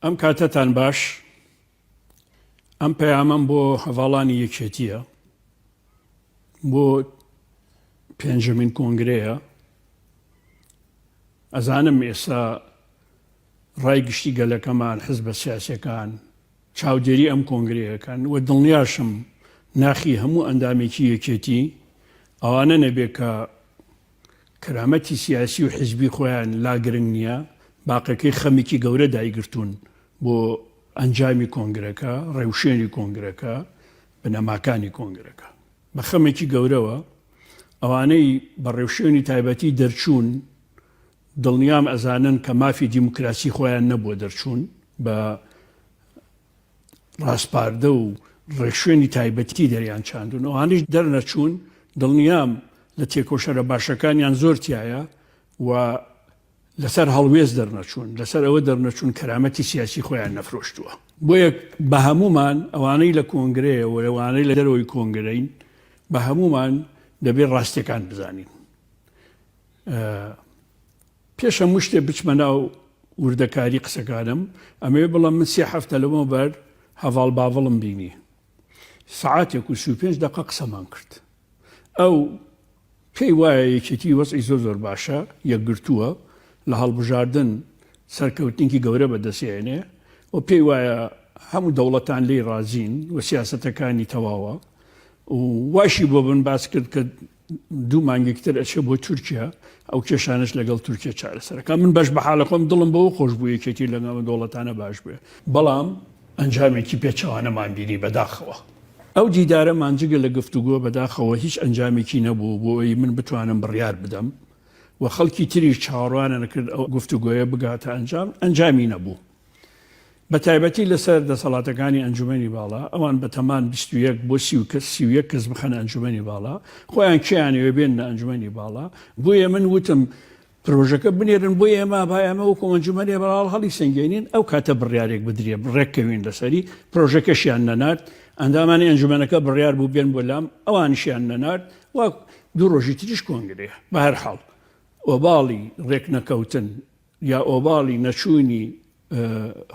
ئەم کاتەتان باش ئەم پەیامەم بۆ هەڤاڵانی یەکێتیە بۆ پێنجەمین کۆنگرەیە. ئەزانم ئێستا ڕای گشتی گەلەکەمان حزبە سیاسیەکان چاودێری ئەم کۆنگرەیەکەن و دڵنیاشم ناخی هەموو ئەندامێکی یەکێتی ئەوانە نەبێ کە کەرامەتی سیاسی و حزبی خۆیان لا گرنگ نییە، باقەکەی خەمێکی گەورە دایگرتوون بۆ ئەنجامی کۆنگرەکە، ڕێوشێنی کۆنگرەکە، بنەماکانی کۆنگرەکە. بە خەمێکی گەورەوە ئەوانەی بە ڕێوشێنی تایبەتی دەرچوون دڵنیام ئەزانن کە مافی دیموکراسی خۆیان نەبووە دەرچوون بە ڕاستپاردە و ڕێشوێنی تایبەتی دەریان چاندون. ئەوانیش دەرنەچوون دڵنیام لە تێکۆشەرە باشەکانیان زۆر تایە و لەسەر هەڵوێز دەرنەچوون، لەسەر ئەوە دەرنەچوون کەرامەتی سیاسی خۆیان نەفرۆشتووە. بۆیە بە هەمومان ئەوانەی لە کۆنگرەیە و لەوانەی لە دەرەوەی کۆنگرەین بە هەمومان دەبێت ڕاستیەکان بزانین. پێشە شتێ بچمە ناو وردەکاری قسەکانم ئەمەوێ بڵم من 3 هەفتە لەمە بەر هەڤاڵ باڤڵم بینی، سعاتێک و 35 دقە قسەمان کرد. ئەو پێی وایە یەکێتی وەزعی زۆر باشە، یەکگرتووە لە هەڵبژاردن سەرکەوتنێکی گەورە بەدەستێنێ و پێی وایە هەموو دەوڵەتان لێی رازین و سیاسەتەکانی تەواوە و واشی بۆ بن باس کرد کە 2 مانگێکتر ئەچێ بۆ تورکیا، ئەو کێشانش لەگەڵ تورکیا چارەسەرەکە. من بەش بە حاڵە خۆم دڵم بەوە خۆش بوو یەکێتی لەگەڵ دەوڵەتانە باش بێ، بەڵام ئەنجامێکی پێچەوانەمان بینی بەداخەوە. ئەو دیدارە مانجگە لە گفتوگۆ بەداخەوە هیچ ئەنجامێکی نەبوو بۆ ئەوی من بتوانم بڕیار بدەم و خەڵکی تریش چاوەڕوانە نەکرد ئەو گفتوگۆیە بگاتە ئەنجامی نەبوو. بە تایبەتی لەسەر دەسەڵاتەکانی ئەنجومەنی باڵا ئەوان بە تەمان 21 بۆ 31 کەس بخەنە ئەنجومەنی باڵا، خۆیان کیانەوێ بێن لە ئەنجومەنی باڵا. بۆیە من وتم پرۆژەکە بنێرن بۆ ئێمە با ئێمە وەکو ئەنجومەنی باڵا هەڵی سەنگێنین، ئەو کاتە بڕیارێک بدرێ ڕێککەوین لەسەری پرۆژەکەشیان نەنارد، ئەندامانی ئەنجومەنەکە بڕیار بوو بێن بۆ لام، ئەوانشیان نەنارد و 2 ڕۆژی تریش کۆنگرەیە. بە هەر حاڵ ئۆباڵی ڕێک نەکەوتن یا ئۆباڵی نەچوونی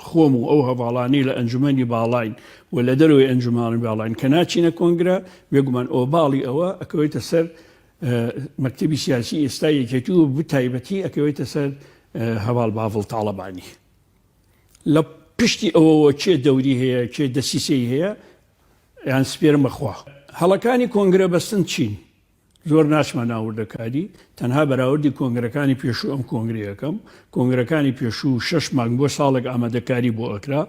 خۆم و ئەو هەڤاڵانی لە ئەنجومەنی باڵاین و لە دەروی ئەنجومانی باڵاین کە ناچینە کۆنگرە، بێگومان ئۆباڵی ئەوە ئەکەوێتە سەر مەکتەبی سیاسی ئێستا یەکێتی و بتایبەتی ئەکەوێتە سەر هەڤاڵ باڤڵ تاڵەبانی. لە پشتی ئەوەوە کێ دەوری هەیە، کێ دەسیسەی هەیە، یان سپێرمە خوا. هەڵەکانی کۆنگرە بەستن چین؟ زۆر ناچمە ناوردەکاری، تەنها بەراوردی کۆنگرەکانی پێشوو ئەم کۆنگرەکەم، کۆنگرەکانی پێشوو 6 مانگ بۆ ساڵێک ئامادەکاری بۆ ئەکرا،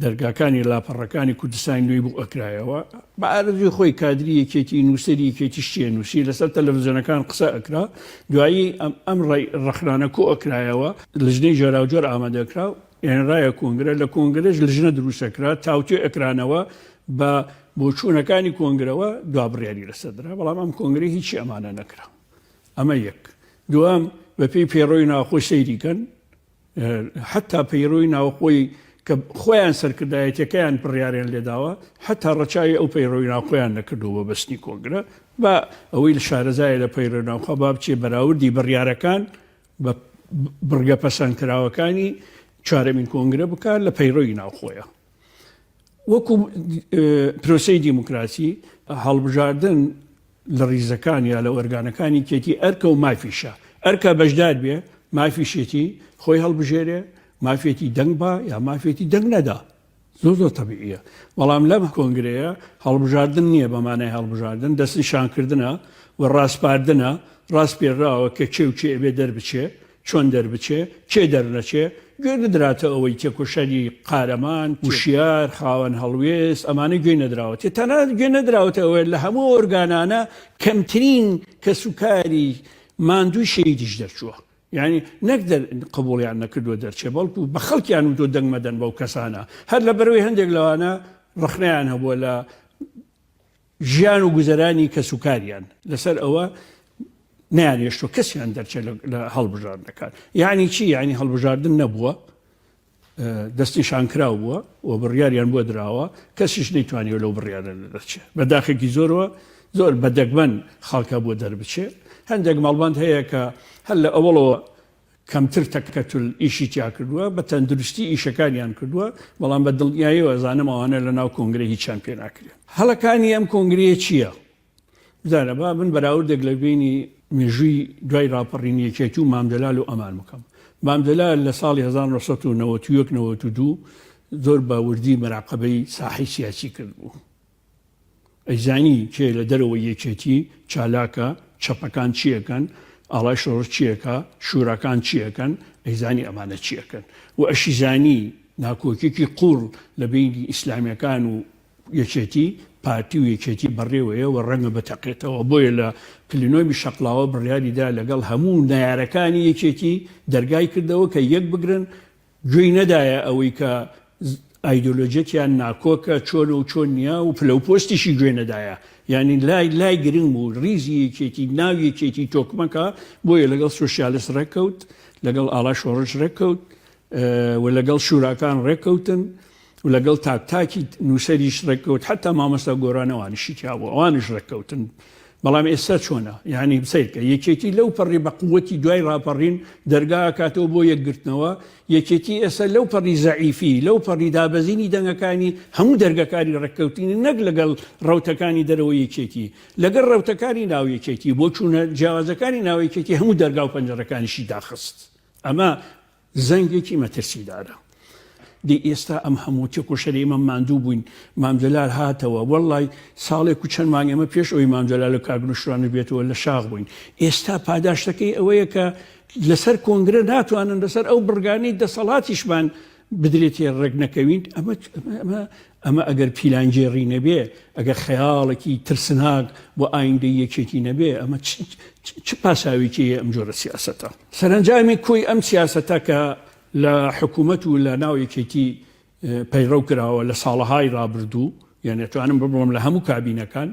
دەرگاکانی لاپەڕەکانی کوردستانی نوێی بۆ ئەکرایەوە، بە ئارەزوی خۆی کادری یەکێتی نووسەری یەکێتی شتێ نووسی، لەسەر تەلەڤیزیۆنەکان قسە ئەکرا، دوایی ئەم ڕەخنانە کۆ ئەکرایەوە، لژنەی جۆراوجۆر ئامادەکرا و هێنرایە کۆنگرە، لە کۆنگرەش لژنە دروستەکرا، تاوتێ ئەکرانەوە بە بۆچوونەکانی کۆنگرەوە دوا بڕیاری لەسەردرا، بەڵام ئەم کۆنگرەی هیچی ئەمانە نەکرا. ئەمە یەک. دوام بەپێی پەیڕۆی ناوخۆی سەیریکەن، حتا پەیڕۆی ناوخۆی کە خۆیان سەرکردایەتەکەیان بڕیاریان لێداوە، حتا ڕەچاوی ئەو پەیڕۆی ناوخۆیان نەکردووە بەستنی کۆنگرە، بە ئەوەی لە شارەزایە لە پەیڕۆی ناوخۆ با بچێ بەراوردی بڕیارەکان بە بڕگە پەسەندکراوەکانی 4مین کۆنگرە بکات لە پەیڕۆی ناوخۆیە. وەکو پرۆسەی دیموکراسی هەڵبژاردن لە ڕیزەکان یا لە وەرگانەکانی کێتی ئەرکە و مافیشە، ئەرکە بەشدار بێ، مافیشێتی خۆی هەڵبژێرێ، مافێتی دەنگ با یا مافێتی دەنگ نەدا، زۆر تەبیعیە. بەڵام لەم کۆنگرەیە هەڵبژاردن نییە بەمانای هەڵبژاردن، دەستنیشانکردنە و ڕاستپاردنە، ڕاست پێڕاوە کە چێ و چێ ئەبێ دەربچێ، چۆن دەربچێ، چێ دەرنەچێ، گوێ نەدراتە ئەوەی تێکۆشەری قارەمان، وشیار، خاوەن هەڵوێست، ئەمانە گوێ نەدراوە. تەنانەت گوێ نەدراوەتە ئەوە لە هەموو ئۆرگانانە کەمترین کەسوکاری ماندووی شەیدیش دەرچووە، یعنی نەک قبوڵیان نەکردووە دەرچێ، بەڵکو بە خەڵکیان و تۆ دەنگ مەدەن بەو کەسانە، هەر لە بەرەوەی هەندێک لەوانە ڕخنەیان هەبووە لە ژیان و گوزەرانی کەسوکاریان، لەسەر ئەوە نەیانێشتۆ کەسیان دەرچێت لە هەڵبژاردنەکان. یعنی چی؟ یعنی هەڵبژاردن نەبووە، دەستنیشان کراو بووە و بڕیاریان بۆ دراوە، کەسیش نەیتوانیوە لەو بڕیارە دەرچێت. بەداخێکی زۆرەوە زۆر بەدەگمەن خەڵکە بۆ دەربچێت. هەندێک مەڵبەند هەیە کە هەر لە ئەوڵەوە کەمتر تەکەتل ئیشی تیا کردووە بە تەندروستی ئیشەکانیان کردووە بەڵام بە دڵنیاییەوە ئەزانم ئەوانە لە ناو کۆنگرە هیچیان پێ ناکرێت. هەڵەکانی ئەم کۆنگرەیە چییە؟ بزانە با من بەراوردێک لە بینی مێژووی دوای ڕاپەڕینی یەکێتی و مامجەلال و ئەمان بکەم. مامجەلال لە ساڵی 1992 زۆر باوردی مەراقەبەی ساحەی سیاسی کردبوو. ئەیزانی کێ لە دەرەوە یەکێتی چالاکە چەپەکان چیەکەن، ئاڵای شۆڕش چیەکە، شوورەکان چیەکەن، ئەیزانی ئەمانە چیەکەن و ئەشیزانی ناکۆکێکی قوڕ لە بینی ئیسلامیەکان و یەکێتی پارتی و یەکێتی بەڕێوەیە و ڕەنگە بەتەقێتەوە بۆیە لە پلنۆمی شەقڵاوە بڕیاریدا لەگەڵ هەموو نایارەکانی یەکێتی دەرگای کردەوە کە یەک بگرن گوێی نەدایە ئەوەی کە ئایدۆلۆژیەتیان ناکۆکە چۆن و چۆن نییە و پلە و پۆستیشی گوێ نەدایە یعنی لای گرنگ و ریزی یەکێتی ناو یەکێتی تۆکمەکە بۆیە لەگەڵ سۆشیالیست ڕێککەوت لەگەڵ ئاڵای شۆڕش ڕێککەوت و لەگەڵ شوراکان ڕێککەوتن و لەگەڵ تاکتاکی نووسەریش ڕێککەوت حتا مامۆستا گۆرانەوانیشی تیاوە ئەوانش ڕێککەوتن. بەڵام ئێستا چۆنە یعنی بسیرکە یەکێتی لەو پەڕی بە قووەتی دوای ڕاپەڕین دەرگا کاتەوە بۆ یەکگرتنەوە یەکێتی ئێستا لەو پەڕی زەعیفی لەو پەڕی دابەزینی دەنگەکانی هەموو دەرگەکانی ڕێککەوتنی نەک لەگەڵ ڕەوتەکانی دەرەوە یەکێتی لەگەڵ ڕەوتەکانی ناو یەکێتی بۆ چوونە جیاوازەکانی ناو یەکێتی هەموو دەرگا و پەنجەرەکانیشی داخست. ئەمە زەنگێکی مەترسیدارە. دی ئێستا ئەم هەموو تێک و شەری ئێمە ماندوو بووین مامجەلال هاتەوە وەڵڵای ساڵێک و چەند مانگ ئێمە پێش ئەوەی مامجەلال و کاگنوشتوانە بێتەوە لە شاغ بووین. ئێستا پاداشتەکەی ئەوەیە کە لەسەر کۆنگرە ناتوانن لەسەر ئەو بڕگانەی دەسەڵاتیشمان بدرێتێ ڕێک نەکەوین. ئەمە ئەگەر پیلانجێڕی نەبێ ئەگەر خەیاڵێکی ترسناک بۆ ئایندەی یەکێتی نەبێ ئەمە چ پاساوێکی ئەم جۆرە سیاسەتە. سەرنجامی کۆی ئەم سیاسەتە کە لە حکوومەت و لە ناو یەکێتی پەیڕەو کراوە لە ساڵەهای ڕابردوو یان ئەتوانم ببڕۆم لە هەموو کابینەکان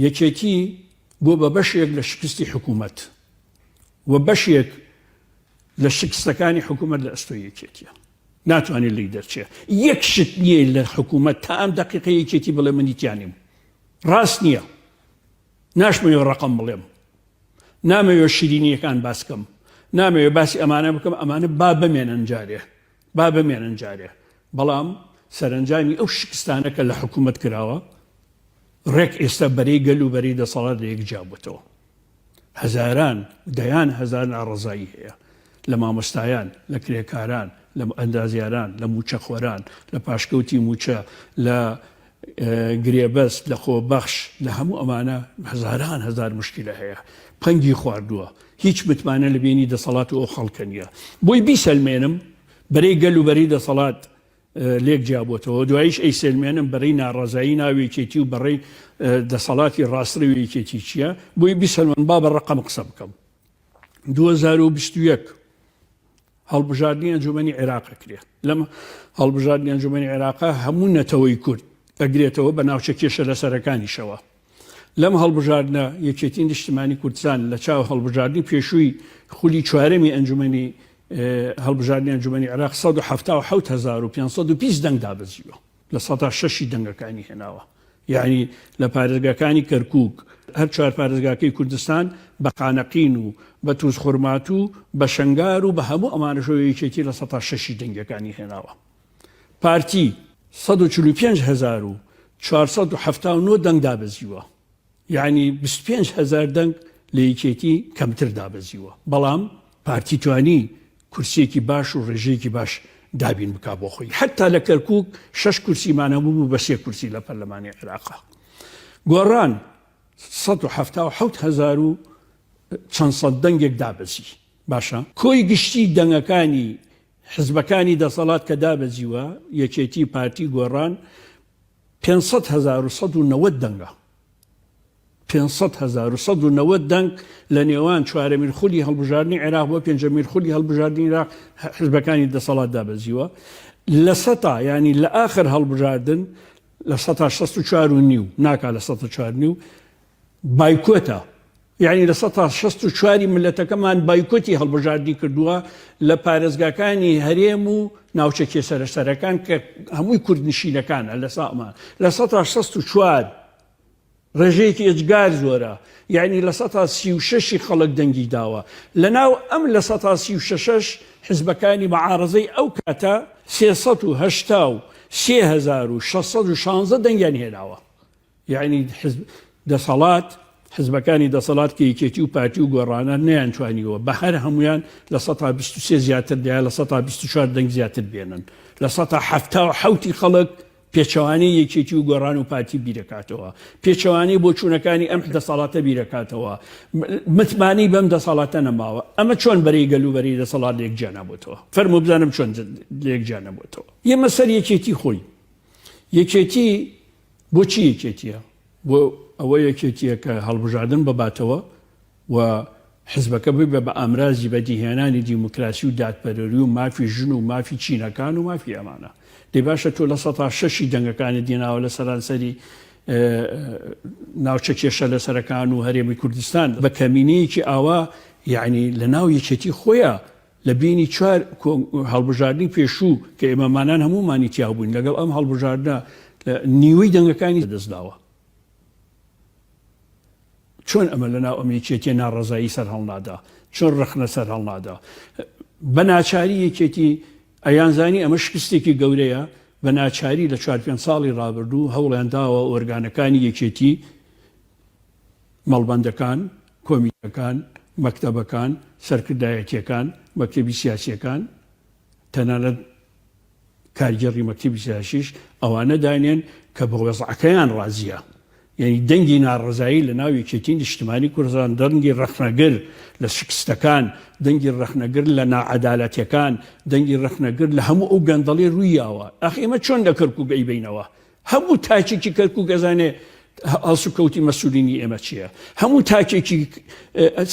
یەکێتی بۆ بە بەشێک لە شکستی حکوومەت و بەشێک لە شکستەکانی حکوومەت لە ئەستۆی یەکێتیە ناتوانێت لی دەرچێ یەک شت نییە لە حکوومەت تا ئەم دەقیقە یەکێتی بڵێ منیتیانیم ڕاست نییە ناشمەوێ ڕەقەم بڵێم نامەوێ شیرینیەکان باسکەم نامەوێ باسی ئەمانە بکەم ئەمانە با بمێنن جارێ بەڵام سەرنجامی ئەو شکستانە کە لە حکوومەت کراوە ڕێک ئێستا بەرەی گەل و بەرەی دەسەڵات لە یەک جابوتەوە هەزاران دەیان هەزار ناڕەزایی هەیە لە مامۆستایان لە کرێکاران لە ئەندازیاران لە موچەخۆران لە پاشکەوتی موچە لە گرێبەست لە خۆبەخش لە هەموو ئەمانە هەزاران هەزار مشکلە هەیە پەنگی خواردووە هیچ متمانە لە بینی دەسەڵات و ئەو خەڵکە نییە بۆی بیسەلمێنم بەرەی گەل و بەرەی دەسەڵات لێک جیابۆتەوە دواییش ئەی سلمێنم بەرەی ناڕازایی ناوێکێتی و بەڕێی دەسەڵاتی ڕاستڕەوێکێتی چییە بۆی بیسەلمێن با بە ڕقەم قسە بکەم 2021 هەڵبژاردننی ئەنجومەنی عێراقە کرێت لەم هەڵبژاردننی ئەنجومەنی عێراقا هەموو نەتەوەی کورد ئەگرێتەوە بە ناوچە کێشە لە سەرەکانیشەوە لەم هەڵبژاردنە یەکێتی نیشتیمانی کوردستان لە چاو هەڵبژاردننی پێشووی خولی چوارەمی ئەنجومەنی هەڵبژاردننی ئەنجومەنی عێراق 177520 دەنگ دابەزیوە لە 106 دەنگەکانی هێناوە یعنی لە پارێزگاکانی کەرکووک هەر چوار پارێزگاکەی کوردستان بە قانەقین و بە تووزخورمات و بە شەنگار و بە هەموو ئەمانەشەوە یەکێتی لە 106 دەنگەکانی هێناوە پارتی 1479 دەنگ دابەزیوە یعنی 25,000 دەنگ لە یەکێتی کەمتر دابەزیوە بەڵام پارتی توانی کورسێکی باش و ڕێژەیەکی باش دابین بک بۆ خۆی حتا لە کەرکووک 6 کورسیمانە بوو بە 3 کورسی لە پەرلەمانی عێراقا گۆڕان 177,000 و چەند سەد دەنگێک دابەزی باشە کۆی گشتی دەنگەکانی حزبەکانی دەسەڵات کە دابەزیوە یەکێتی پارتی گۆڕان 500,190 دەنگە 500,190 دەنگ لە نێوان چوارەمین خولی هەڵبژاردننی عێراق بۆ پێنجەمین خولی هەڵبژاردننی عێراق حزبەکانی دەسەڵات دابەزیوە لە سەتا ینی لە ئاخر هەڵبژاردن لە 164.5 ناکا لە 104.5 بایکۆتە یعنی لە 164 ملەتەکەمان بایکۆتی هەڵبژاردننی کردووە لە پارێزگاکانی هەرێم و ناوچەکی سەرەسەرەکان کە هەمووی کوردنشینەکانە لە سامان لە 164 ڕێژەیەکی ئەجگار زۆرە، یعنی لە 136 خەڵک دەنگی داوە. لەناو ئەم لە 136 حزبەکانی مەعارەزەی ئەو کاتە 383,616 دەنگیان هێناوە. یعنی دەسەڵات حزبەکانی دەسەڵات کە یەکێتی و پارتی و گۆڕانە نەیانتوانیوە بە هەر هەمویان لە 123 زیاتر دیان لە 124 دەنگ زیاتر بێنن. لە 177 خەڵک پێچەوانەی یەکێتی و گۆڕان و پارتی بیرەکاتەوە، پێچەوانەی بۆ چوونەکانی ئەم دەسەڵاتە بیرەکاتەوە، متمانی بەم دەسەڵاتە نەماوە. ئەمە چۆن بەرەی گەلوبەری دەسەڵات لێکجیا نەبووتەوە؟ فەرموو بزانم چۆن لێکجیا نەبووتەوە. ئێمە سەر یەکێتی خۆی، یەکێتی بۆچی یەکێتیە؟ بۆ ئەوە یەکێتیە کە هەڵبژاردن بباتەوە و حزبەکە بێ بە ئامرازی بەدیهێنانی دیموکراسی و دادپەروەری و مافی ژن و مافی چینەکان و مافی ئەمانە. دەی باشە تۆ لە 106 دەنگەکانی دێناوە لە سەرانسەری ناوچە کێشە لە سەرەکان و هەرێمی کوردستان بە کەمینەیەکی ئاوا، یعنی لە ناو یەکێتی خۆیە لە بینی چوار هەڵبژاردننی پێشوو کە ئێمەمانان هەمومانی تیا بووین لەگەڵ ئەم هەڵبژاردنە نیوەی دەنگەکانی دەستداوە. چۆن ئەمە لە ناو ئەم یەکێتیە ناڕەزایی سەر هەڵنادا، چۆن ڕخنە سەر هەڵنادا؟ بە ناچاری یەکێتی ئەیانزانی ئەمە شکستێکی گەورەیە، بە ناچاری لە 4-5 ساڵی ڕابردوو هەوڵیان داوە ئۆرگانەکانی یەکێتی، مەڵبەندەکان، کۆمیتەکان، مەکتەبەکان، سەرکردایەتیەکان، مەکتەبی سیاسیەکان، تەنانەت کارگەڕی مەکتەبی سیاسیش ئەوانە دانێن کە بە وەزعەکەیان ڕازیە. یعنی دەنگی ناڕزایی لە ناو یەکێتی نیشتیمانی کوردستان، دەنگی ڕەخنەگر لە شکستەکان، دەنگی ڕەخنەگر لە ناعەدالەتیەکان، دەنگی ڕەخنەگر لە هەموو ئەو گەندەڵی ڕوویاوە. ئەخی ئێمە چۆن لە کەرکووک ئەیبینەوە؟ هەموو تاکێکی کەرکووک ئەزانێ هەڵسوکەوتی مەسئولینی ئێمە چییە؟ هەموو تاکێکی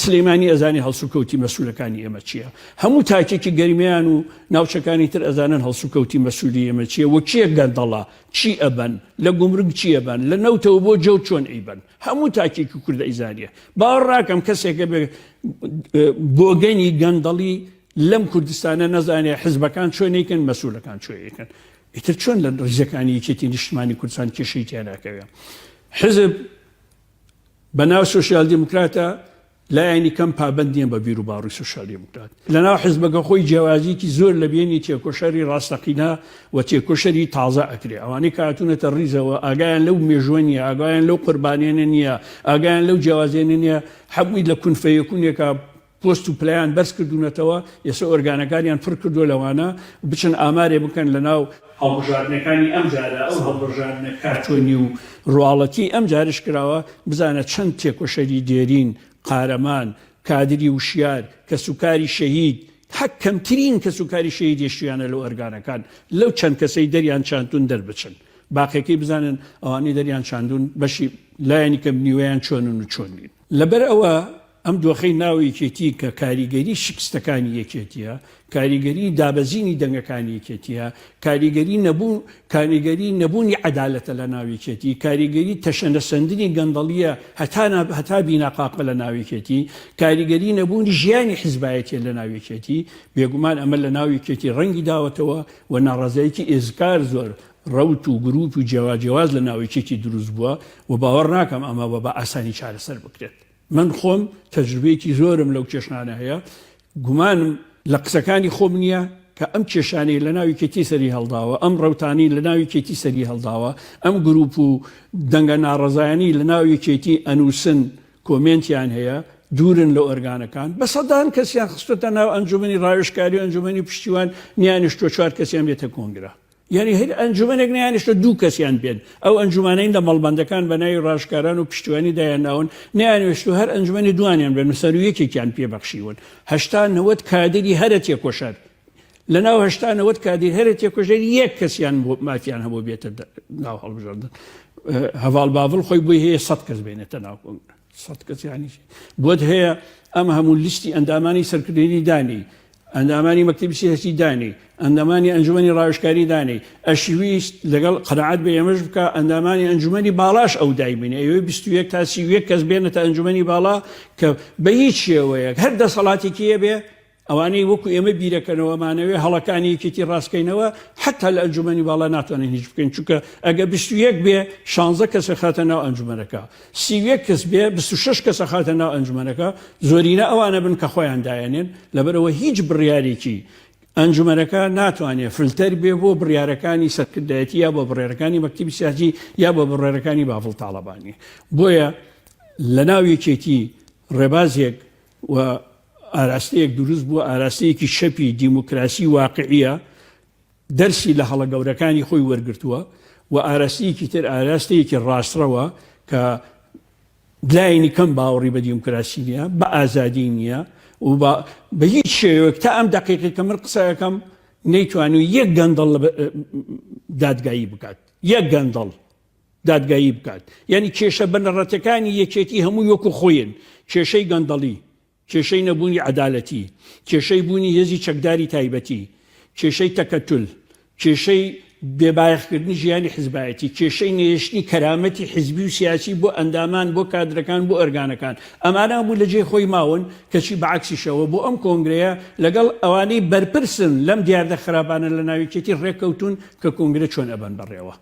سلەیمانی ئەزانی هەڵسوکەوتی مەسئولەکانی ئێمە چییە؟ هەموو تاکێکی گەرمیان و ناوچەکانی تر ئەزانن هەڵسوکەوتی مەسئولی ئێمە چییە؟ وە کێ گەندەڵە چی ئەبەن؟ لە گومرگ چی ئەبەن؟ لە نەوتەوە بۆ جەوت چۆن ئەیبەن؟ هەموو تاکێکی کوردە ئیزانیە. باوەڕ ڕاکەم کەسێکە بۆگەنی گەندەڵی لەم کوردستانە نەزانێ حزبەکان چۆنێکن، مەسئولەکان چۆنێکن. ئیتر چۆن لە ڕیزەکانی یەکێتی نیشتیمانی کوردستان کێشەی تیاناکەوێ؟ حزب بەناو سۆشیال دیموکراتە لایەنی کەم پابەندیان بە بیر و باڕووی سۆشیال دیموکرات. لەناو حزبەکە خۆی جیاوازیکی زۆر لە بینی تێکۆشەری ڕاستەقینە و تێکۆشەری تازە ئەکرێ. ئەوانەی کاتونەتە ڕیزەوە ئاگایان لەو مێژوە نیە، ئاگایان لەو قوربانیانە نییە، ئاگایان لەو جیاوازیانە نییە، هەمووی لە کونفەیەکونێکە پۆست و پلەیان بەرز کردوونەتەوە، ئێستا ئۆرگانەکانیان پڕ کردووە لەوانە بچن ئامارێ بکەن لە ناو هەڵبژاردنەکانی ئەم جارە، ئەو هەڵبژاردنە کارتۆنی و ڕواڵەتی ئەم جارش کراوە، بزانە چەند تێکۆشەری دێرین، قارەمان، کادری وشیار، کەسوکاری شەهید، حەک کەمترین کەسوکاری شەهید یشتیانە لەو ئۆرگانەکان، لەو چەند کەسەی دەریان چاندون دەربچن. باقیەکەی بزانن ئەوانەی دەریان چاندون بەشی لایەنی کەم نیوەیان چۆنن و چۆنین. لەبەر ئەوە ئەم دۆخەی ناو یەکێتی کە کاریگەری شکستەکانی یەکێتیە، کاریگەری دابەزینی دەنگەکانی یەکێتیە، کاریگەری نەبوونی عەدالەتە لە ناو یەکێتی، کاریگەری تەشەنەسەندنی گەندەڵیە هەتا بیناقاقە لە ناو یەکێتی، کاریگەری نەبوونی ژیانی حیزبایەتیە لە ناو یەکێتی. بێگومان ئەمە لە ناو یەکێتی ڕەنگی داوەتەوە و ناڕەزایەتی ئێزگار زۆر ڕەوت و گروپ و جیاواز لە ناو یەکێتی دروست بووە و باوەڕ ناکەم ئەمە بە ئاسانی چارەسەر بکرێت. من خۆم تەجربەیەکی زۆرم لەو کێشانە هەیە، گومانم لە قسەکانی خۆم نییە کە ئەم کێشانەی لە ناوی کێتی سەری هەڵداوە، ئەم ڕەوتانی لە ناوی کێتی سەری هەڵداوە، ئەم گروپ و دەنگە ناڕەزایانی لە ناوی کێتی ئەنووسن کۆمنتیان هەیە، دوورن لە ئۆرگانەکان، بە سەدان کەسیان خستۆتە ناو ئەنجومەنی ڕاوێژکاری و ئەنجومەنی پشتیوان، نیانیشتۆ 4 کەسیان بێتە کۆنگرە. یعنی هەر ئەنجومەنێک نیانیشتە 2 کەسیان بێن. ئەو ئەنجومانەی لە مەڵبەندەکان بە ناوی ڕاوێژکاران و پشتیوانی دایانناون، نیانوێشتو هەر ئەنجومەنی دوانیان بێن، سەرویەکێکیان پێبەخشیون. 80-90 کادری هەرە تێکۆشەر، لە ناو 80-90 کادر هەرە تێکۆشەر یەک کەسیان مافیان هەبوو بێتە ناو هەڵبژاردن. هەواڵ باڤڵ خۆی بۆی هەیە 100 کەس بێنێتە ناو کۆنگرە. 100 کەس یعنی بۆت هەیە ئەم هەموو لیستی ئەندامانی سەرکردێنی دانی، ئەندامانی مەکتەبی سیاسی دانی، ئەندامانی ئەنجومەنی ڕاوێژکاری دانی، ئەشیویست لەگەڵ قەناعەت بە ئێمەش بکە ئەندامانی ئەنجومەنی باڵاش ئەو دایبینە، ئەوێ 21 تا 31 کەس بێنێتە ئەنجومەنی باڵا کە بە هیچ شێوەیەک هەر دەسەڵاتێکی هەیە بێ ئەوانەی وەکو ئێمە بیرەکەنەوەمانەوێ هەڵەکانی یەکێتی ڕاستکەینەوە حتا لە ئەنجومەنی باڵا ناتوانین هیچ بکەین چونکە ئەگە 21 بێ 16 کەسە خاتە ناو ئەنجومەنەکە 31 کەس بێ 26 کەسە خاتە ناو ئەنجومەنەکە زۆرینە ئەوانە بن کە خۆیان دایەنێن لەبەرەوە هیچ بڕیارێکی ئەنجومەنەکە ناتوانێت فلتەر بێ بۆ بڕیارەکانی سەرکردایەتی یا بۆ بڕێرەکانی مەکتەبی سیاسی یا بۆ بڕێرەکانی باڤڵ تاڵەبانی بۆیە لە ناو یەکێتی ڕێبازێک و ئاراستەیەک دروست بووە ئاراستەیەکی شەپی دیموکراسی واقعیە دەرسی لە هەڵە گەورەکانی خۆی وەرگرتووە و ئاراستەیەکی تر ئاراستەیەکی ڕاستڕەوە کە لایەنی کەم باوەڕی بە دیموکراسی نییە بە ئازادی نییە و بە هیچ شێوەیەک تا ئەم دەقیقی کە من قسەکەم نەیتوانێت یەک گەندەڵ دادگایی بکات یەک گەندەڵ دادگایی بکات یعنی کێشە بنەڕەتەکانی یەکێتی هەموو وەکو خۆیان کێشەی گەندەڵی کێشەی نەبوونی عەدالەتی کێشەی بوونی هێزی چەکداری تایبەتی کێشەی تەکەتل کێشەی بێبایەخکردنی ژیانی حیزبایەتی کێشەی نێشتنی کەرامەتی حیزبی و سیاسی بۆ ئەندامان بۆ کادرەکان بۆ ئۆرگانەکان ئەمانە بوو لە جێ خۆی ماون کەچی بەعکسیشەوە بۆ ئەم کۆنگرەیە لەگەڵ ئەوانەی بەرپرسن لەم دیاردە خراپانە لە ناویکێتی ڕێککەوتون کە کۆنگرە چۆن ئەبەن بەڕێوە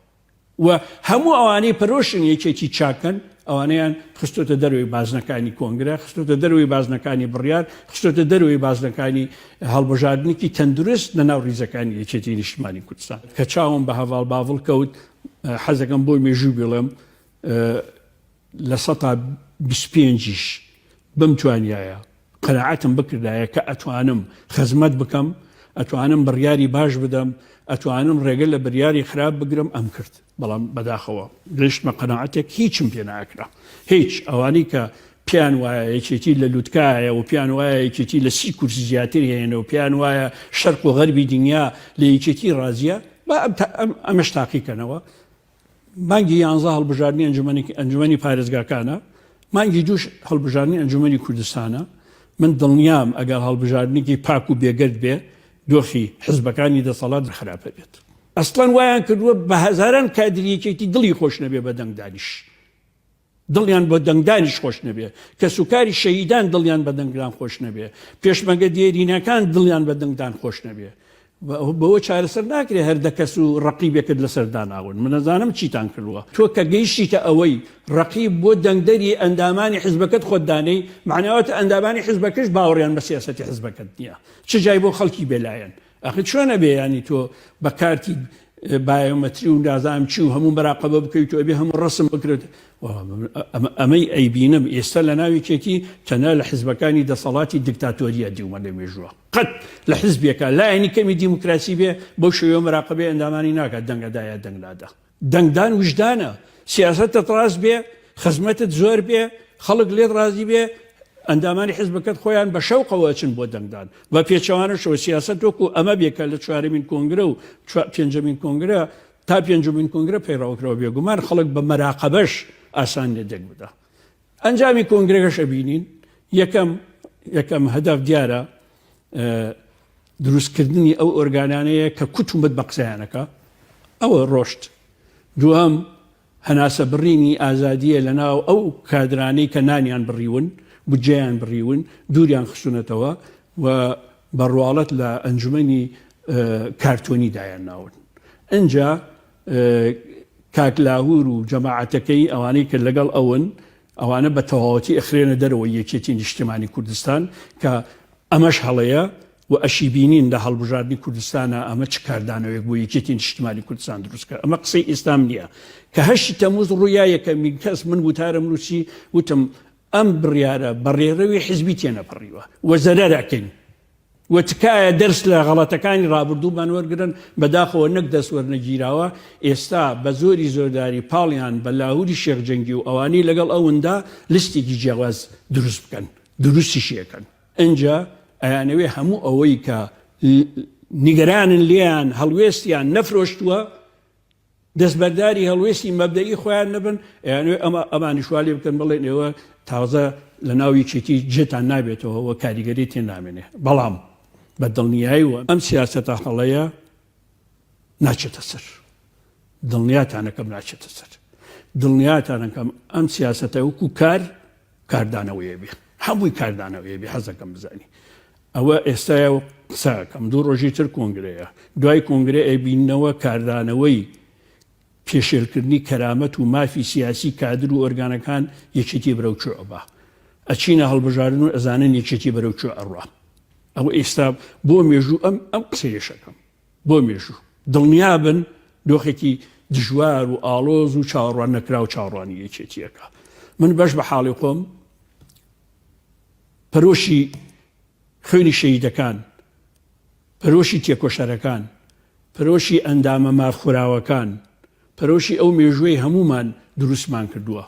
و هەموو ئەوانەی پەرۆشن یەکێکی چاکەن ئەوانەیان خستۆتە دەروی بازنەکانی کۆنگرە خستۆتە دەروی بازنەکانی بڕیار خستۆتە دەروی بازنەکانی هەڵبژاردنێکی تەندروست لە ناو ڕیزەکانی یەکێتی نیشتمانی کوردستان کە چاوم بە هەڤاڵ باڤڵ کەوت حەزەکەم بۆ مێژوو بڵێم لە 125ش بمتوانایە قەناعەتم بکردایە کە ئەتوانم خەزمەت بکەم ئەتوانم بڕیاری باش بدەم ئەتوانم ڕێگە لە بڕیاری خراپ بگرم ئەم کرد بەڵام بەداخەوە گەشتمە قەناعەتێک هیچم پێ ناکرا هیچ ئەوانی کە پیان وایە یەکێتی لە لووتکایە و پیان وایە یەکێتی لە 30 کورسی زیاتر هێنە و پیان وایە شەرق و غەربی دنیا لە یەکێتی ڕازیە ئەمەش تاقیکەنەوە مانگی 11 هەڵبژاردننی ئەنجومەنی پارێزگاکانە مانگی دووش هەڵبژاردننی ئەنجومەنی کوردستانە من دڵنیام ئەگەر هەڵبژاردنێکی پاک و بێگرد بێ دۆخی حزبەکانی دەسەڵات خراپە بێت ئەسڵەن وایان کردووە بە هەزاران کادریەکێتی دڵی خۆش نەبێ بە دەنگدانیش دڵیان بۆ دەنگدانیش خۆش نەبێ کە سوکاری شەهیدان دڵیان بە دەنگدان خۆش نەبێ پێشمەگە دێرینەکان دڵیان بە دەنگدان خۆش نەبێ بەوە چارەسەر ناکرێ هەردە کەس و ڕەقیبێکت لەسەر داناون من نەزانم چیتان کردووە تۆ کە گەیشتیتە ئەوەی ڕەقیب بۆ دەنگدەری ئەندامانی حیزبەکەت خۆت دانەی معناوەتە ئەندامانی حیزبەکەش باوەڕیان بە سیاسەتی حیزبەکەت نییە چ جای بۆ خەڵکی بێلایەن ئەخ چۆنە بێ ینی تۆ بە کارتی بایۆمەتری و نازانم چی و هەموو بەراقەبە بکەیت و ئەبێ هەموو ڕسم بکرێت ئەمەی ئەیبینم ئێستا لە ناویکێتی تەنە لە حیزبەکانی دەسەڵاتی دیکتاتۆریە دیومە لە مێژووە قەت لە حیزبێکە لایەنی کەمی دیموکراسی بێ بۆ شێوە مراقەبێ ئەندامانی ناکات دەنگەدایە دەنگنادا دەنگدان وجدانە سیاسەتت ڕاست بێ خزمەتت زۆر بێ خەڵک لێت ڕازی بێ ئەندامانی حیزبەکەت خۆیان بە شەوقەوە چن بۆ دەنگدان بە پێچەوانەشەوە سیاسەت وەکو ئەمە بێکە لە 4مین کۆنگرە و 5مین کۆنگرە تا 5مین کۆنگرە پەیڕاوکرەوە بێگومان خەڵک بە مەراقەبەش ئاسان لێ دەنگ بدە ئەنجامی کۆنگرەکەش ئەبینین یەکەم هەدەف دیارە دروستکردنی ئەو ئۆرگانانەیە کە کوتومت بە قسەیانەکە ئەوە ڕۆشت دووەم هەناسە بڕینی ئازادیە لە ناو ئەو کادرانەی کە نانیان بڕیون بودجەیان بڕیون دووریان خستونەتەوە و بەڕواڵەت لە ئەنجومەنی کارتۆنی دایان ناون ئەنجا کاکلاهور و جەماعەتەکەی ئەوانەی کرد لەگەڵ ئەوانە بە تەواوەتی ئەخرێنە دەرەوە یەکێتی نیشتیمانی کوردستان کە ئەمەش هەڵەیە و ئەشی بینین لە هەڵبژاردننی کوردستانە ئەمە چ کاردانەوەیەک بۆ یەکێتی نیشتیمانی کوردستان دروستکە ئەمە قسەی ئێستام نییە کە 8 تەمووز ڕوویایەکەمی کەس من وتارم نووسی وتم ئەم بڕیارە بەڕێڕەوی حیزبی تێنەپەڕیوە وەزەرەراکەین وتکایە دەرس لە غەڵەتەکانی ڕابردوومان وەرگرن بەداخەوە نەک دەستوەرنەگیراوە ئێستا بە زۆری زۆرداری پاڵیان بە لاهوری شێخجەنگی و ئەوانەی لەگەڵ ئەوەندا لیستێکی جیاواز دروست بکەن دروستیشیەکەن ئەنجا ئەیانەوێ هەموو ئەوەی کە نیگەرانن لیان هەڵوێستیان نەفرۆشتووە دەستبەرداری هەڵوێستی مەبدەئی خۆیان نەبن ئەیانوێ ئەمانی شوالێ بکەن بڵێن ئێوە تازە لە ناوی چێتی جێتان نابێتەوە و کاریگەری تێ نامێنێ بەڵام بە دڵنیاییوە ئەم سیاسەتە هەڵەیە ناچێتە سەر دڵنیاتانەکەم ناچێتە سەر دڵنیاتانەکەم ئەم سیاسەتە وەکو کاردانەوەیە بێ هەمووی کاردانەوەیە بێ حەزەکەم بزانی ئەوە ئێستا قساکەم دوو ڕۆژی تر کۆنگرەیە دوای کۆنگرە ئەبینەوە کاردانەوەی پێشێلکردنی کەرامەت و مافی سیاسی کادر و ئۆرگانەکان یەکێتی بەرەوچۆ ئەبا ئەچینە هەڵبژاردن و ئەزانن یەکێتی بەرەوچۆ ئەڕوا ئەوە ئێستا بۆ مێژوو ئەم قسەیەشەکەم بۆ مێژوو دڵنیابن دۆخێکی دژوار و ئاڵۆز و چاوەڕوان نەکرا و چاوەڕوانی یەکێتیەکە من بەش بە حاڵی خۆم پەرۆشی خوێنی شەهیدەکان پەرۆشی تێکۆشەرەکان پەرۆشی ئەندامە مافخوراوەکان پەرۆشی ئەو مێژوەی هەمومان دروستمان کردووە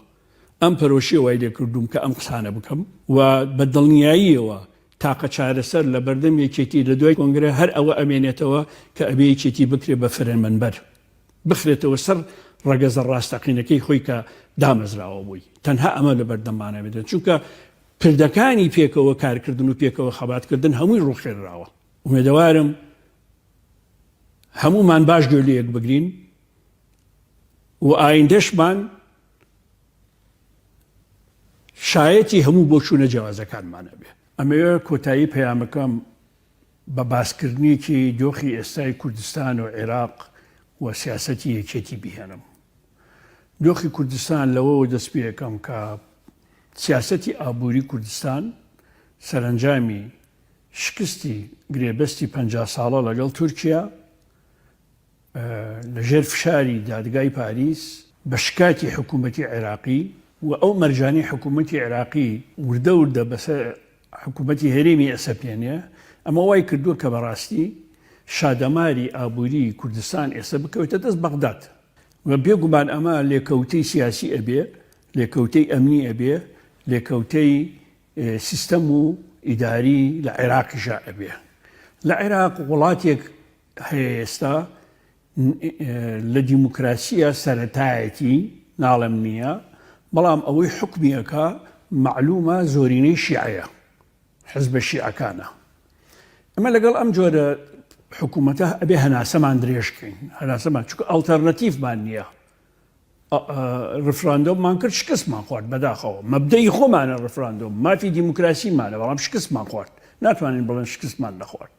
ئەم پەرۆشی وای لێ کردوم کە ئەم قسانە بکەم و بە دڵنیاییەوە تاقە چارەسەر لە بەردەم یەکێتی لە دوای کۆنگرە هەر ئەوە ئەمێنێتەوە کە ئەبێ یەکێتی بکرێ بە فرێنمەنبەر بخرێتەوە سەر ڕەگەزە ڕاستەقینەکەی خۆی کە دامەزراوە بووی تەنها ئەمە لە بەردەمانە بێت چونکە پردەکانی پێکەوە کارکردن و پێکەوە خەباتکردن هەمووی ڕووخێنراوە ومێدەوارم هەمومان باش گوێ لە یەک بگرین و ئایندەشمان شایەتی هەموو بۆ چوونە جیاوازەکانمانە بێ ئەمەوێ کۆتایی پەیامەکەم بە باسکردنیکی دۆخی ئێستای کوردستان و عێراق و سیاسەتی یەکێتی بهێنم دۆخی کوردستان لەوەوە دەست پێ یەکەم کە سیاسەتی ئابووری کوردستان سەرنجامی شکستی گرێبەستی 50 ساڵە لەگەڵ تورکیا لەژێر فشاری دادگای پاریس بە شکاتی حکوومەتی عێراقی و ئەو مەرجانی حکوومەتی عێراقی وردە وردە بەسەر حکوومەتی هەرێمی ئەسەپێنێ ئەمە وای کردووە کە بەڕاستی شادەماری ئابووری کوردستان ئێستا بکەوێتە دەست بەغداد و بێگومان ئەمە لێکەوتەی سیاسی ئەبێ لێکەوتەی ئەمنی ئەبێ لێکەوتەی سیستەم و ئیداری لە عێراقیشا ئەبێ لە عێراق وڵاتێک هەیە ئێستا لە دیموکراسیە سەرەتایەتی ناڵم نییە بەڵام ئەوەی حکمیەکە معلومە زۆرینەی شیعەیە حزبە شیعەکانە ئەمە لەگەڵ ئەم جۆرە حکوومەتە ئەبێ هەناسەمان درێژکەین هەناسەمان چونکە ئەڵتەرنەتیڤمان نییە ڕفراندۆممان کرد شکستمان خوارد بەداخەوە مەبدەی خۆمانە ڕفراندۆم مافی دیموکراسیمانە بەڵام شکستمان خوارد ناتوانین بڵێن شکستمان نەخوارد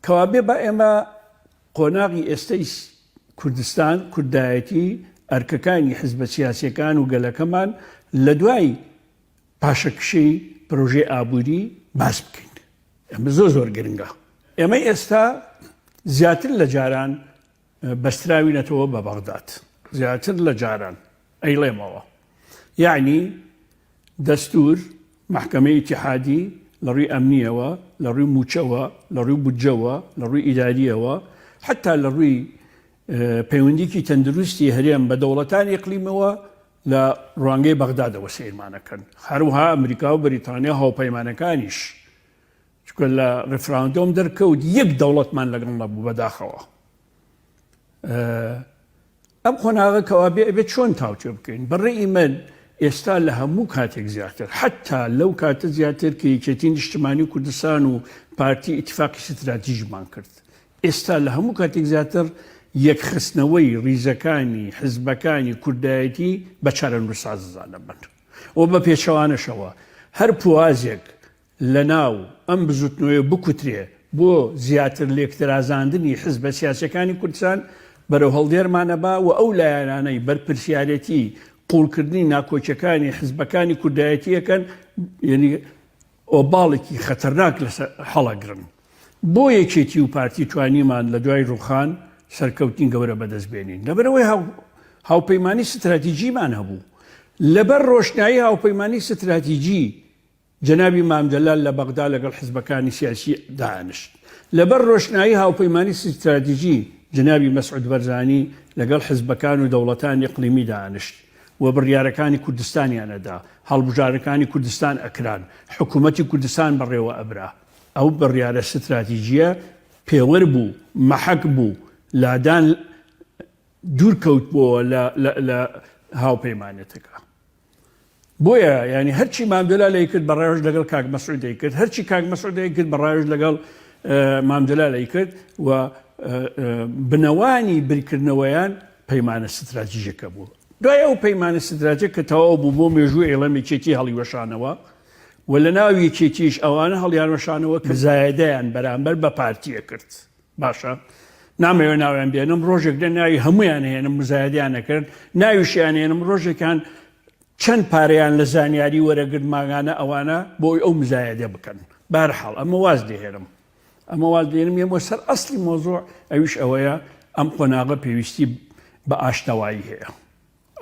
کەوابێ بە ئێمە قۆناغی ئێستای کوردستان کوردایەتی ئەرکەکانی حزبە سیاسیەکان و گەلەکەمان لە دوای پاشەکشەی پرۆژەی ئابووری باس بکەین ئەمە زۆر گرنگە ئێمە ئێستا زیاتر لە جاران بەستراوینەتەوە بە بەغداد زیاتر لە جاران ئەیڵێمەوە یعنی دەستور محکەمەی ئیتیحادی لە ڕووی ئەمنیەوە لە ڕووی موچەوە لە ڕووی بودجەوە لە ڕووی ئیداریەوە حتا لە ڕووی پەیوەندیکی تەندروستی هەرێم بە دەوڵەتانی ئیقلیمەوە لە ڕوانگەی بەغدادەوە سەیرمانەکەن هەروەها ئەمریکا و بەریتانیا هاوپەیمانەکانیش چونکە لە ڕفراندۆم دەرکەوت یەک دەوڵەتمان لەگەڵ نەبوو بەداخەوە ئەم خۆناغە کەوابێ ئەبێت چۆن تاوتێ بکەین بەڕێی من ئێستا لە هەموو کاتێک زیاتر حتا لەو کاتە زیاتر کە یەکێتی نیشتیمانی کوردستان و پارتی ئیتفاقی استراتیژیمان کرد ئێستا لە هەموو کاتێک زیاتر یەکخستنەوەی ڕیزەکانی حزبەکانی کوردایەتی بە چارەنووسسازانە بن و بە پێچەوانەشەوە هەر پوازێک لە ناو ئەم بزوتنەوەی بکوترێ بۆ زیاتر لێکترازاندنی حزبە سیاسەکانی کوردستان بەرەو هەڵدێرمانە با و ئەو لایەنانەی بەرپرسیارەتی قوڵکردنی ناکۆچەکانی حزبەکانی کوردایەتیەکەن یعنی ئۆباڵێکی خەتەرناک لە هەڵەگرن بۆ یەکێتی و پارتی توانیمان لە دوای ڕووخان سەرکەوتین گەورە بەدەستبێنین لەبەرەوەی هاوپەیمانی ستراتیژیمان هەبوو لەبەر ڕۆشنایی هاوپەیمانی ستراتیژی جەنابی مامدەلال لە بەغدا لەگەڵ حزبەکانی سیاسی دانیشت لەبەر ڕۆشنایی هاوپەیمانی ستراتیژی جەنابی مەسعود بەرزانی لەگەڵ حزبەکان و دەوڵەتانی ئیقلیمی دانیشت و بڕیارەکانی کوردستانیانەدا هەڵبژارەکانی کوردستان ئەکران حکوومەتی کوردستان بەڕێوە ئەبرا ئەو بڕیارە ستراتیژیە پێوەەر بوو مەحەک بوو لادان دوور کەوت بۆەوە لە هاوپەیمانێتەکە بۆیە ینی هەرچی مامدەلال کرد بەڕێوەش لەگەڵ کاک مەسعودی کرد هەرچی کاک مەسعودی کرد بەڕێوەش لەگەڵ مامدەلال کرد و بنەوانی بریکردنەوەیان پەیمانە ستراتیژیەکە بوو دوای ئەو پەیمانە ستراتیژیە کە تەواو بوو بۆ مێژووی ئێڵەمێکێتی هەڵیوەشانەوە و لە ناوی یەکێتیش ئەوانە هەڵیانوەشانەوە کە زایدەیان بەرامبەر بە پارتیە کرد باشە نامەوێت ناویان بێنم ڕۆژێک لە ناوی هەمویان هێنم مزایدیان نەکرد ناویشیان هێنم ڕۆژێکان چەند پارەیان لە زانیاری وەرەگرت ماگانە ئەوانە بۆی ئەو مزایدە بکەن بەرحاڵ ئەمە واز دێهێنم ئەمە واز دێنم یەمە سەر ئەسلی مۆزوع ئەویش ئەوەیە ئەم قۆناغە پێویستی بە ئاشتەوایی هەیە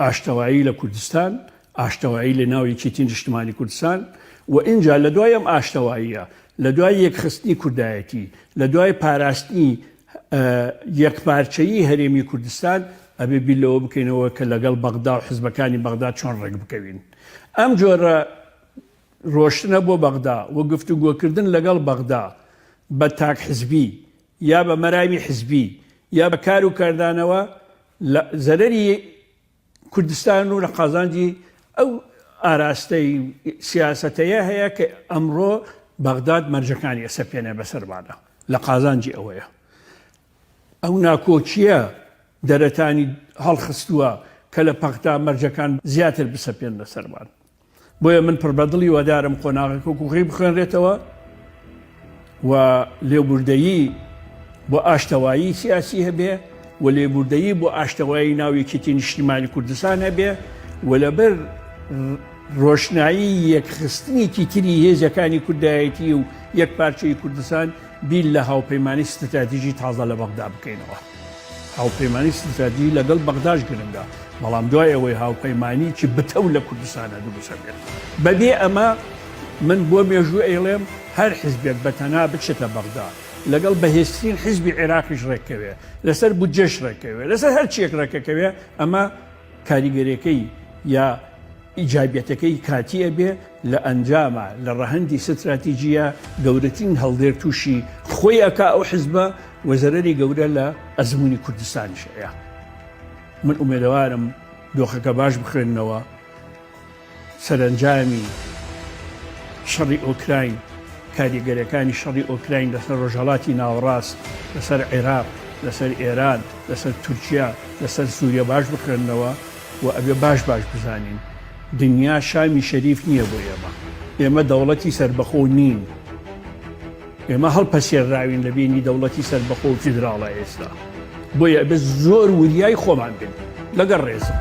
ئاشتەوایی لە کوردستان ئاشتەوایی لە ناو یەکێتی نیشتیمانی کوردستان و اینجا لە دوای ئەم ئاشتەواییە لە دوای یەکخستنی کوردایەتی لە دوای پاراستنی یەکپارچەیی هەرێمی کوردستان ئەبێ بیلەوە بکەینەوە کە لەگەڵ بەغدا و حزبەکانی بەغدا چۆن ڕێک بکەوین ئەم جۆرە ڕۆشتنە بۆ بەغدا و گفتوگۆکردن لەگەڵ بەغدا بە تاک حزبی یا بە مەرامی حزبی یا بە کار و کاردانەوە زەرەری کوردستان و لە قازانجی ئەو ئاراستەی سیاسەتەیە هەیە کە ئەمڕۆ بەغداد مەرجەکانی ئەسەپێنێ بەسەربانە لە قازانجی ئەوەیە ئەو ناکۆچیە دەرەتانی هەڵخستووە کە لە پەغدا مەرجەکان زیاتر بسەپێن لەسەربان بۆیە من پڕبەدڵی وەدارم قۆناغەکە کوڕی بخوێنرێتەوە و لێبوردەیی بۆ ئاشتەوایی سیاسی هەبێ و لێبوردەیی بۆ ئاشتەوایی ناو یەکێتی نیشتیمانی کوردستان هەبێ و لەبەر ڕۆشنایی یەکخستنی تیتری هێزەکانی کوردایەتی و یەکپارچەی کوردستان بیل لە هاوپەیمانی ستراتیژی تازە لە بەغدا بکەینەوە هاوپەیمانی ستراتیژی لەگەڵ بەغداش گرنگە بەڵام دوای ئەوەی هاوپەیمانی چی بتەو لە کوردستانە دروست بێت بەبێ ئەمە من بۆ مێژوو ئێڵێم هەر حیزبێک بەتەنها بچێتە بەغدا لەگەڵ بەهێزترین حیزبی عێراقیش ڕێککەوێ لەسەر بودجەش ڕێککەوێ لەسەر هەرچیەک ڕێکەکەوێ ئەمە کاریگەریەکەی یا ئیجابیەتەکەی کاتیە بێ لە ئەنجامە لە ڕەهەندی ستراتیژیە گەورەترین هەڵدێر تووشی خۆی ئەکا ئەو حیزبە وەزەرەری گەورە لە ئەزمموی کوردستانیشەیە من ئومێدەوارم دۆخەکە باش بخوێننەوە سەرنجامی شەڕی ئۆکراین کاریگەرەکانی شەڕی ئۆکراین لەسەر ڕۆژهەڵاتی ناوەڕاست لەسەر عێراق لەسەر ئێران لەسەر تورکیا لەسەر سووریا باش بخوێننەوە و ئەبێ باش بزانین دنیا شامی شەریف نییە بۆ ئێمە دەوڵەتی سەربەخۆ نین ئێمە هەڵپەسێڕاوین لە بینی دەوڵەتی سەربەخۆ و فیدراڵە ئێستا بۆیە ئەبێ زۆر وریای خۆمان بین لەگەڵ ڕێزم